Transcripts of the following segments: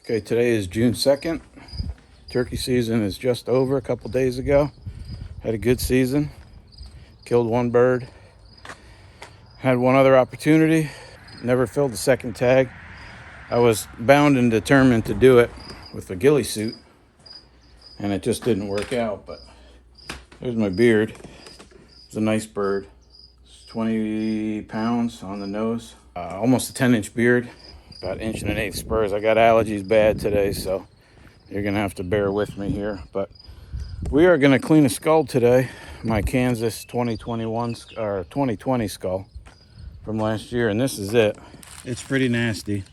Okay, today is June 2nd. Turkey season is just over a couple days ago. Had a good season. Killed one bird. Had one other opportunity. Never filled the second tag. I was bound and determined to do it with a ghillie suit, and it just didn't work out. But there's my beard. It's a nice bird. It's 20 pounds on the nose. Almost a 10-inch beard. About 1.125 spurs. I got allergies bad today, so you're gonna have to bear with me here. But we are gonna clean a skull today. My Kansas 2021 or 2020 skull from last year, and this is it. It's pretty nasty.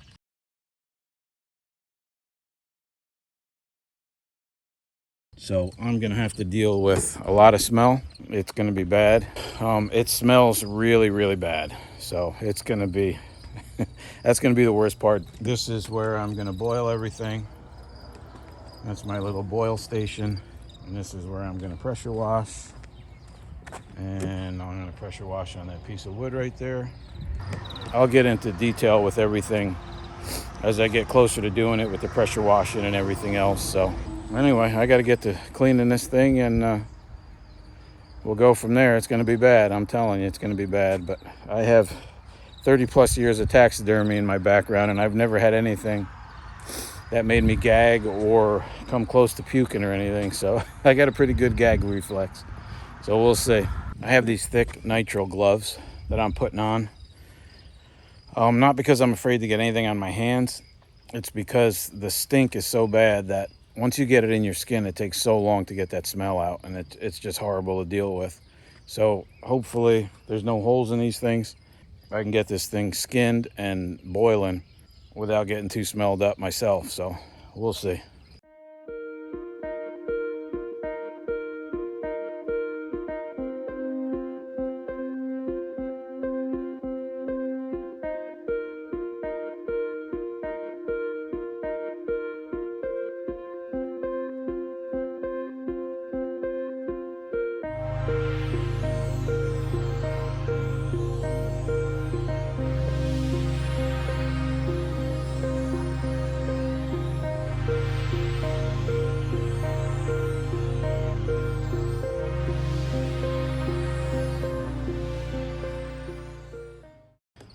So I'm gonna have to deal with a lot of smell. It's gonna be bad. It smells really, really bad. So it's gonna be, that's gonna be the worst part. This is where I'm gonna boil everything. That's my little boil station. And this is where I'm gonna pressure wash. And I'm gonna pressure wash on that piece of wood right there. I'll get into detail with everything as I get closer to doing it with the pressure washing and everything else. So anyway, I got to get to cleaning this thing, and we'll go from there. It's going to be bad. I'm telling you, it's going to be bad. But I have 30 plus years of taxidermy in my background, and I've never had anything that made me gag or come close to puking or anything. So I got a pretty good gag reflex. So we'll see. I have these thick nitrile gloves that I'm putting on. Not because I'm afraid to get anything on my hands. It's because the stink is so bad that once you get it in your skin, it takes so long to get that smell out, and it's just horrible to deal with. So hopefully there's no holes in these things. I can get this thing skinned and boiling without getting too smelled up myself. So we'll see.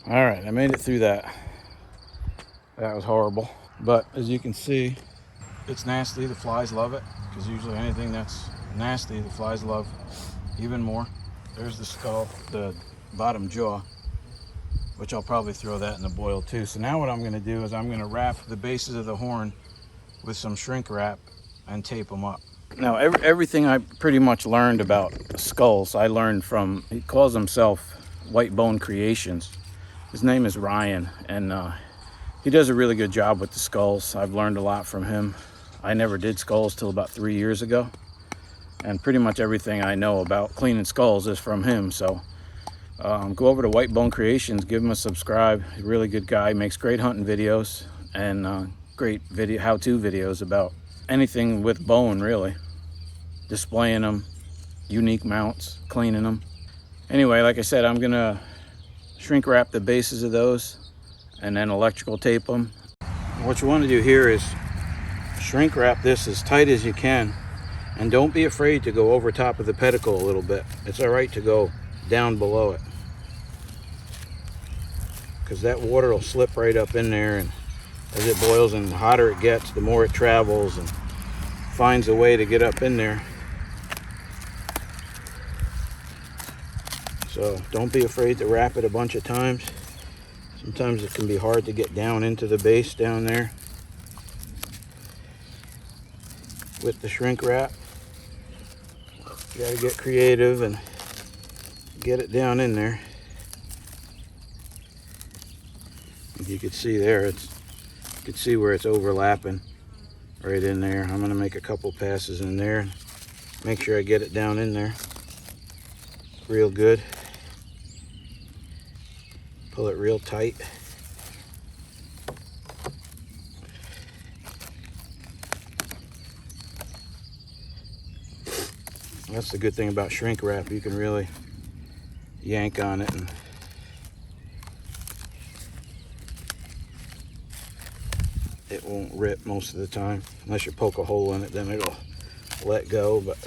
All right, I made it through that. That was horrible. But as you can see, it's nasty. The flies love it, because usually anything that's nasty, the flies love even more. There's the skull, the bottom jaw, which I'll probably throw that in the boil too. So now what I'm going to do is I'm going to wrap the bases of the horn with some shrink wrap and tape them up. Now everything I pretty much learned about skulls, I learned from, he calls himself White Bone Creations. His name is Ryan, and he does a really good job with the skulls. I've learned a lot from him. I never did skulls till about 3 years ago, and pretty much everything I know about cleaning skulls is from him. So go over to White Bone Creations, give him a subscribe. He's a really good guy, makes great hunting videos and great how-to videos about anything with bone, really. Displaying them, unique mounts, cleaning them. Anyway, like I said, I'm gonna shrink wrap the bases of those and then electrical tape them. What you want to do here is shrink wrap this as tight as you can, and don't be afraid to go over top of the pedicle a little bit. It's all right to go down below it, because that water will slip right up in there, and as it boils and the hotter it gets, the more it travels and finds a way to get up in there. So don't be afraid to wrap it a bunch of times. Sometimes it can be hard to get down into the base down there with the shrink wrap. You gotta get creative and get it down in there. You can see there, you can see where it's overlapping right in there. I'm gonna make a couple passes in there, make sure I get it down in there real good. Pull it real tight. That's the good thing about shrink wrap. You can really yank on it and it won't rip most of the time. Unless you poke a hole in it, then it'll let go. But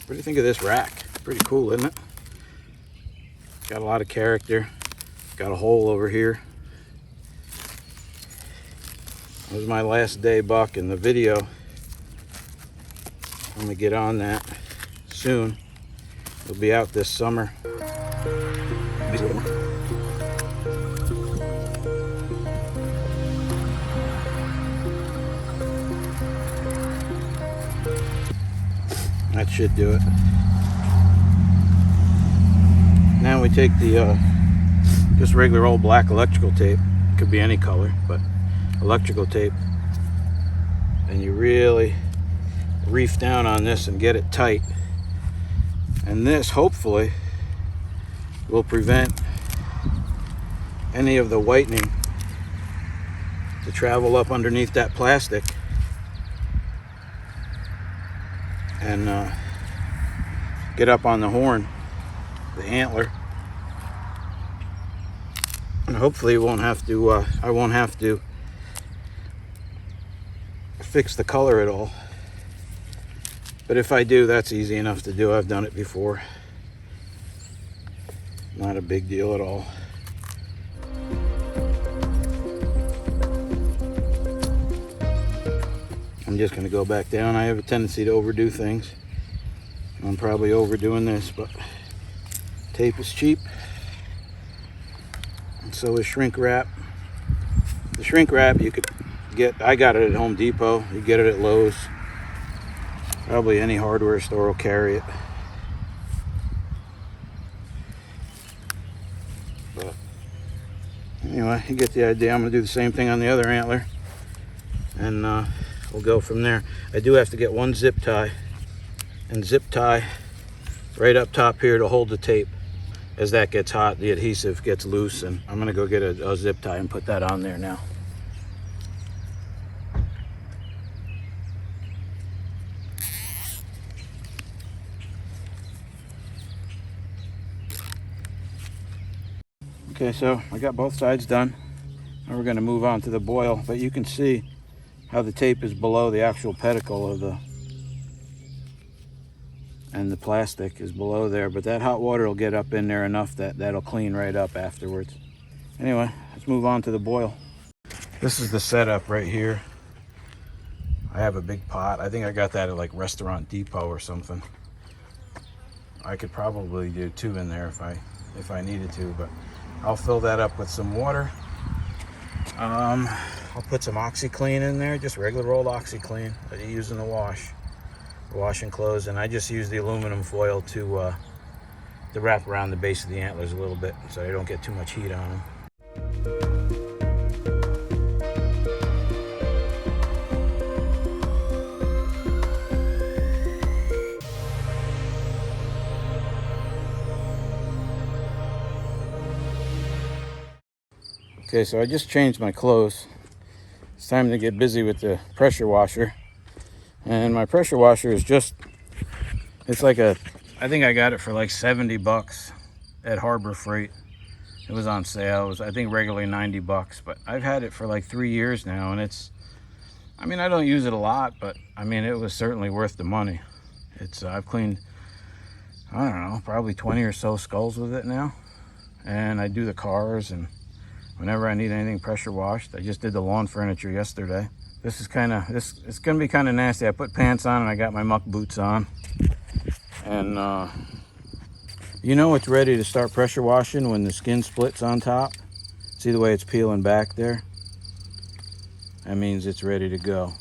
what do you think of this rack? Pretty cool, isn't it? Got a lot of character. Got a hole over here. This was my last day buck in the video. I'm gonna get on that soon. It'll be out this summer. That should do it. Now we take the just regular old black electrical tape. Could be any color, but electrical tape, and you really reef down on this and get it tight. And this hopefully will prevent any of the whitening to travel up underneath that plastic and get up on the horn, the antler. And hopefully it won't have to, I won't have to fix the color at all. But if I do, that's easy enough to do. I've done it before. Not a big deal at all. I'm just going to go back down. I have a tendency to overdo things. I'm probably overdoing this, but tape is cheap. And so is shrink wrap. The shrink wrap you could get, I got it at Home Depot. You get it at Lowe's. Probably any hardware store will carry it. But anyway, you get the idea. I'm going to do the same thing on the other antler. And we'll go from there. I do have to get one zip tie. And zip tie right up top here to hold the tape. As that gets hot, the adhesive gets loose. And I'm going to go get a zip tie and put that on there now. Okay, so I got both sides done. Now we're going to move on to the boil, but you can see how the tape is below the actual pedicle of and the plastic is below there, but that hot water will get up in there enough that that'll clean right up afterwards. Anyway, let's move on to the boil. This is the setup right here. I have a big pot. I think I got that at like Restaurant Depot or something. I could probably do 2 in there if I needed to, but I'll fill that up with some water. I'll put some OxyClean in there, just regular old OxyClean that you use in the washing clothes, and I just use the aluminum foil to wrap around the base of the antlers a little bit so I don't get too much heat on them. Okay, so I just changed my clothes. It's time to get busy with the pressure washer. And my pressure washer is just, it's like I think I got it for like 70 bucks at Harbor Freight. It was on sale. It was, I think, regularly 90 bucks, but I've had it for like 3 years now, and it's, I mean, I don't use it a lot, but I mean, it was certainly worth the money. It's, I've cleaned, I don't know, probably 20 or so skulls with it now. And I do the cars, and whenever I need anything pressure washed. I just did the lawn furniture yesterday. This is kind of, it's gonna be kind of nasty. I put pants on and I got my muck boots on. And you know it's ready to start pressure washing when the skin splits on top. See the way it's peeling back there? That means it's ready to go.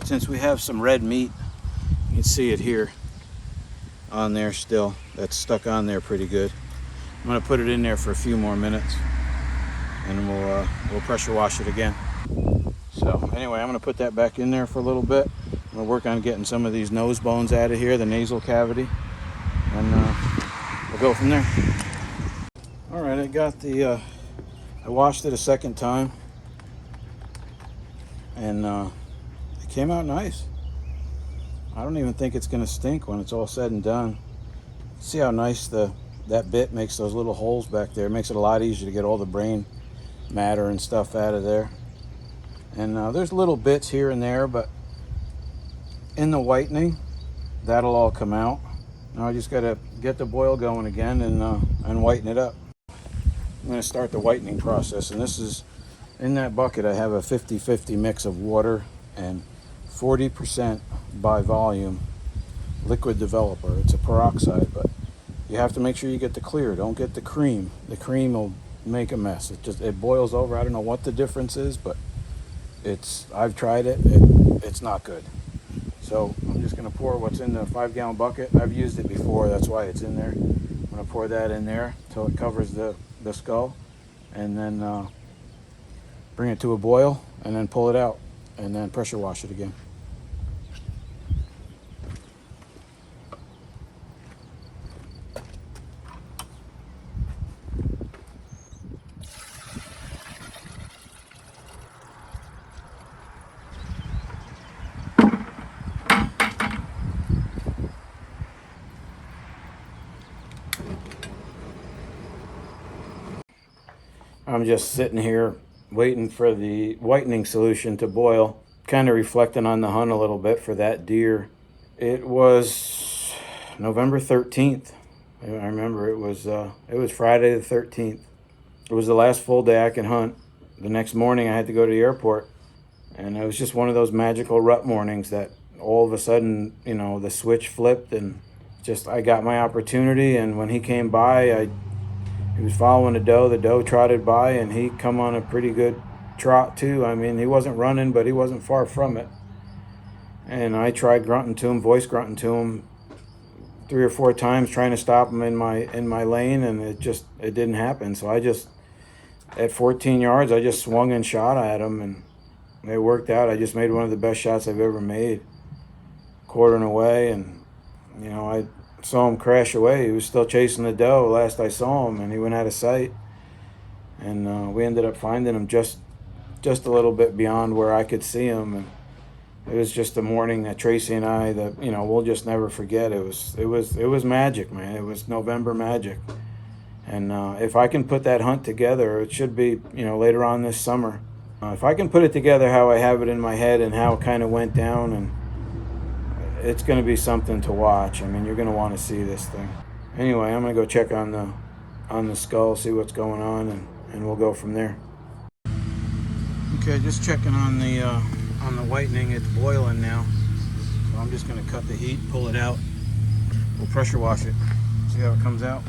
right, since we have some red meat, you can see it here on there still. That's stuck on there pretty good. I'm gonna put it in there for a few more minutes, and we'll pressure wash it again. So anyway, I'm gonna put that back in there for a little bit. I'm gonna work on getting some of these nose bones out of here, the nasal cavity, and we'll go from there. All right, I washed it a second time, and it came out nice. I don't even think it's gonna stink when it's all said and done. See how nice that bit makes those little holes back there. It makes it a lot easier to get all the brain matter and stuff out of there. And there's little bits here and there, but in the whitening, that'll all come out. Now I just gotta get the boil going again and whiten it up. I'm gonna start the whitening process, and this is, in that bucket I have a 50-50 mix of water and 40% by volume liquid developer. It's a peroxide, but you have to make sure you get the clear. Don't get the cream. The cream will make a mess. It boils over. I don't know what the difference is, but I've tried it. It's not good. So I'm just gonna pour what's in the 5-gallon bucket. I've used it before, that's why it's in there. I'm gonna pour that in there until it covers the skull, and then bring it to a boil, and then pull it out, and then pressure wash it again. I'm just sitting here waiting for the whitening solution to boil, kind of reflecting on the hunt a little bit for that deer. It was November 13th. I remember it was Friday the 13th. It was the last full day I could hunt. The next morning I had to go to the airport, and it was just one of those magical rut mornings that all of a sudden, the switch flipped, and just I got my opportunity. And when he came by, he was following the doe trotted by, and he come on a pretty good trot too. I mean, he wasn't running, but he wasn't far from it. And I tried grunting to him, voice grunting to him 3 or 4 times, trying to stop him in my lane, and it didn't happen. So I just, at 14 yards, I just swung and shot at him, and it worked out. I just made one of the best shots I've ever made, quartering away, and I saw him crash away. He was still chasing the doe last I saw him, and he went out of sight. And we ended up finding him just a little bit beyond where I could see him. And it was just a morning that Tracy and I, that we'll just never forget. It was magic, man. It was November magic. And if I can put that hunt together, it should be later on this summer. If I can put it together how I have it in my head and how it kind of went down, and it's going to be something to watch. I mean, you're going to want to see this thing. Anyway, I'm going to go check on the skull, see what's going on, and we'll go from there. Okay, just checking on the whitening. It's boiling now, so I'm just going to cut the heat, pull it out. We'll pressure wash it, see how it comes out.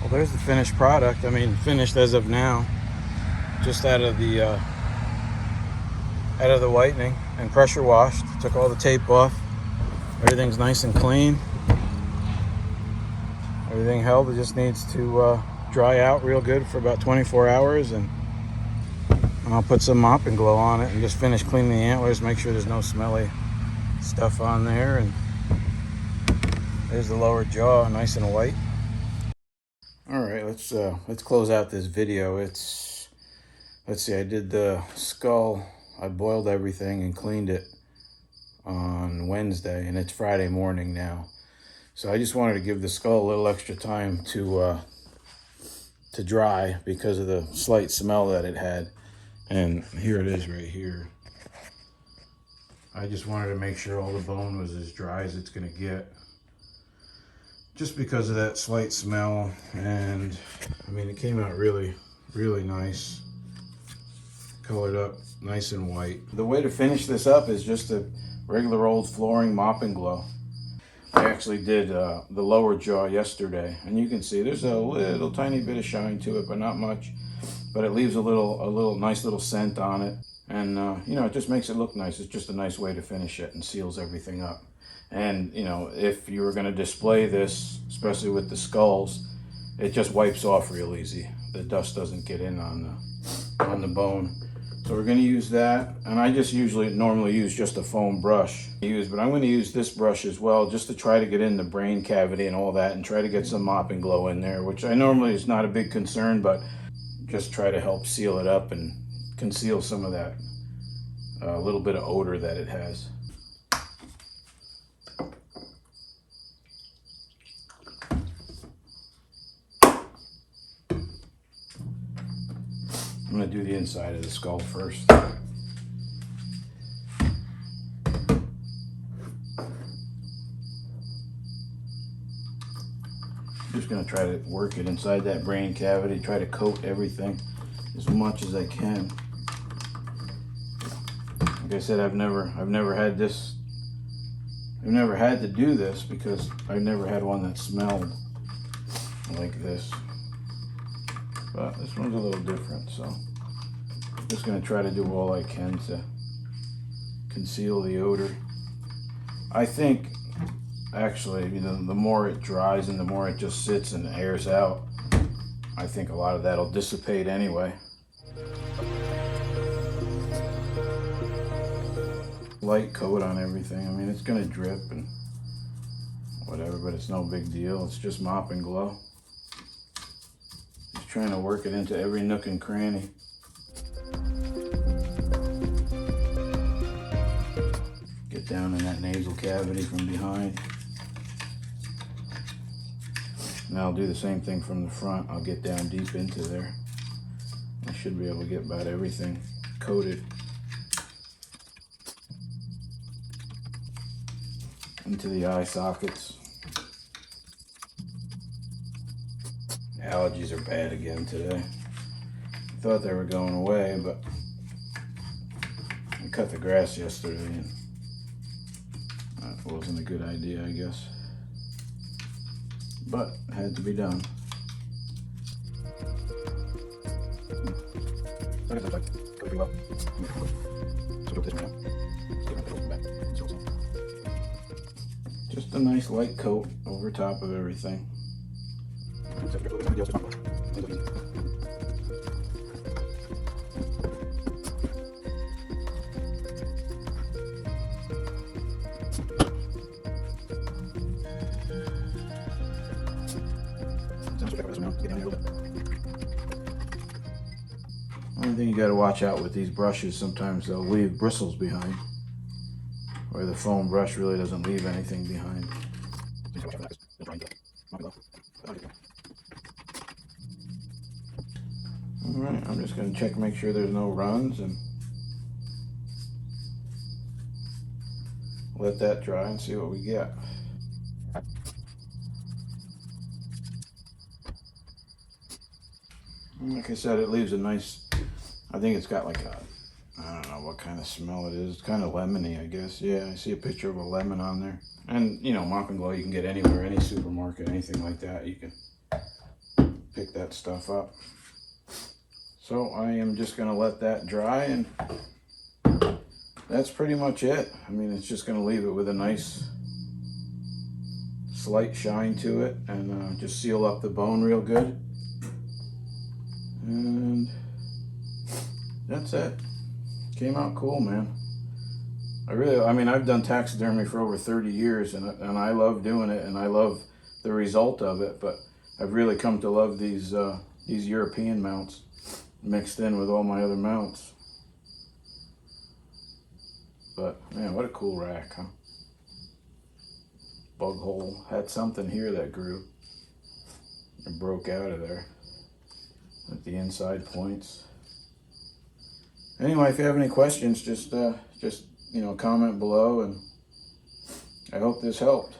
Well, there's the finished product. I mean, finished as of now, just out of the whitening and pressure washed. Took all the tape off. Everything's nice and clean. Everything held. It just needs to dry out real good for about 24 hours, and I'll put some mopping glow on it and just finish cleaning the antlers. Make sure there's no smelly stuff on there. And there's the lower jaw, nice and white. All right, let's close out this video. Let's see, I did the skull. I boiled everything and cleaned it on Wednesday, and it's Friday morning now. So I just wanted to give the skull a little extra time to dry because of the slight smell that it had. And here it is right here. I just wanted to make sure all the bone was as dry as it's gonna get, just because of that slight smell. And I mean, it came out really, really nice, colored up nice and white. The way to finish this up is just a regular old flooring mop and glow. I actually did the lower jaw yesterday, and you can see there's a little tiny bit of shine to it, but not much. But it leaves a little nice little scent on it, and you know, it just makes it look nice. It's just a nice way to finish it and seals everything up. And you know, if you were going to display this, especially with the skulls, it just wipes off real easy. The dust doesn't get in on the bone. So we're going to use that, and I just normally use just a foam brush but I'm going to use this brush as well, just to try to get in the brain cavity and all that, and try to get some mop and glow in there, which I normally is not a big concern, but just try to help seal it up and conceal some of that little bit of odor that it has. I'm going to do the inside of the skull first. I'm just going to try to work it inside that brain cavity, try to coat everything as much as I can. Like I said, I've never had this. I've never had to do this because I've never had one that smelled like this. But this one's a little different, so I'm just going to try to do all I can to conceal the odor. I think, actually, you know, the more it dries and the more it just sits and airs out, I think a lot of that'll dissipate anyway. Light coat on everything. I mean, it's going to drip and whatever, but it's no big deal. It's just mop and glow. Just trying to work it into every nook and cranny. Get down in that nasal cavity from behind. Now I'll do the same thing from the front. I'll get down deep into there. I should be able to get about everything coated. Into the eye sockets. Allergies are bad again today. I thought they were going away, but I cut the grass yesterday and that wasn't a good idea, I guess. But it had to be done. Just a nice light coat over top of everything. Only thing you got to watch out with these brushes, sometimes they'll leave bristles behind, where the foam brush really doesn't leave anything behind. Alright, I'm just going to check, make sure there's no runs, and let that dry and see what we get. Like I said, it leaves a nice, I think it's got like a, I don't know what kind of smell it is. It's kind of lemony, I guess. Yeah, I see a picture of a lemon on there. And, you know, mop and glow you can get anywhere, any supermarket, anything like that. You can pick that stuff up. So I am just going to let that dry, and that's pretty much it. I mean, it's just going to leave it with a nice slight shine to it, and just seal up the bone real good. And that's it. Came out cool, man. I mean, I've done taxidermy for over 30 years, and I love doing it, and I love the result of it, but I've really come to love these European mounts mixed in with all my other mounts. But man, what a cool rack, huh? Bug hole. Had something here that grew. It broke out of there at the inside points. Anyway, if you have any questions, just comment below, and I hope this helped.